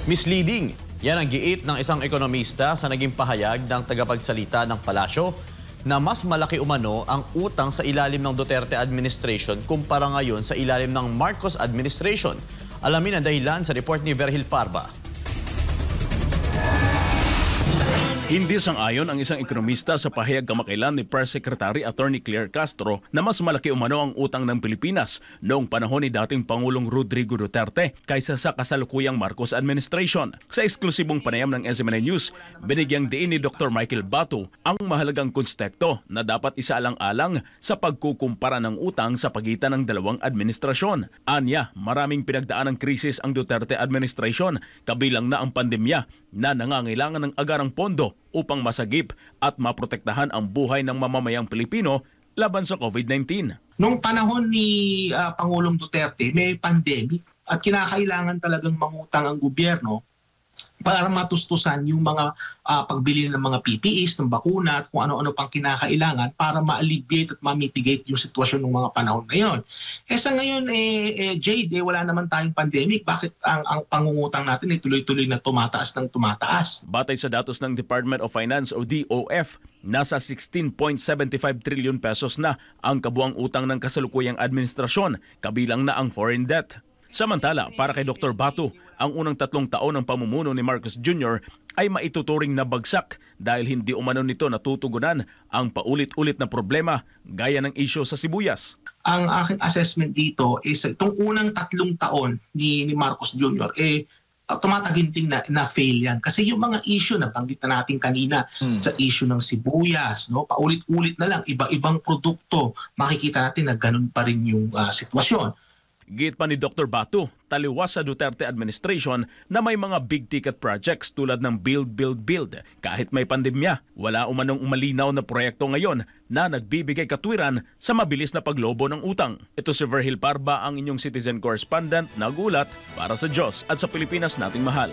Misleading. Yan ang giit ng isang ekonomista sa naging pahayag ng tagapagsalita ng palasyo na mas malaki umano ang utang sa ilalim ng Duterte administration kumpara ngayon sa ilalim ng Marcos administration. Alamin ang dahilan sa report ni Verhil Parba. Hindi sang-ayon ang isang ekonomista sa pahayag kamakailan ni Press Secretary Attorney Claire Castro na mas malaki umano ang utang ng Pilipinas noong panahon ni dating Pangulong Rodrigo Duterte kaysa sa kasalukuyang Marcos administration. Sa eksklusibong panayam ng SMNI News, binigyang diin ni Dr. Michael Bato ang mahalagang konstekto na dapat isaalang-alang sa pagkukumpara ng utang sa pagitan ng dalawang administrasyon. Anya, maraming pinagdaan ng krisis ang Duterte administration, kabilang na ang pandemya na nangangailangan ng agarang pondo upang masagip at maprotektahan ang buhay ng mamamayang Pilipino laban sa COVID-19. Noong panahon ni Pangulong Duterte, may pandemic at kinakailangan talagang mangutang ang gobyerno para matustusan yung mga pagbili ng mga PPEs, ng bakuna at kung ano-ano pang kinakailangan para ma-alleviate at ma-mitigate yung sitwasyon ng mga panahon ngayon. Sa ngayon, Jade, wala naman tayong pandemic. Bakit ang pangungutang natin ay tuloy-tuloy na tumataas ng tumataas? Batay sa datos ng Department of Finance o DOF, nasa 16.75 trillion pesos na ang kabuang utang ng kasalukuyang administrasyon, kabilang na ang foreign debt. Samantala, para kay Dr. Bato, ang unang 3 taon ng pamumuno ni Marcos Jr. ay maituturing na bagsak dahil hindi umano nito natutugunan ang paulit-ulit na problema gaya ng isyo sa sibuyas. Ang aking assessment dito is itong unang 3 taon ni Marcos Jr. Tumataginting na fail yan. Kasi yung mga issue na banggit na natin kanina sa issue ng sibuyas, no, paulit-ulit na lang, iba-ibang produkto, makikita natin na ganun pa rin yung sitwasyon. Git pa ni Dr. Bato, taliwas sa Duterte administration na may mga big-ticket projects tulad ng Build, Build, Build. Kahit may pandemya, wala umanong malinaw na proyekto ngayon na nagbibigay katwiran sa mabilis na paglobo ng utang. Ito si Verhil Parba, ang inyong citizen correspondent, nagulat para sa Diyos at sa Pilipinas nating mahal.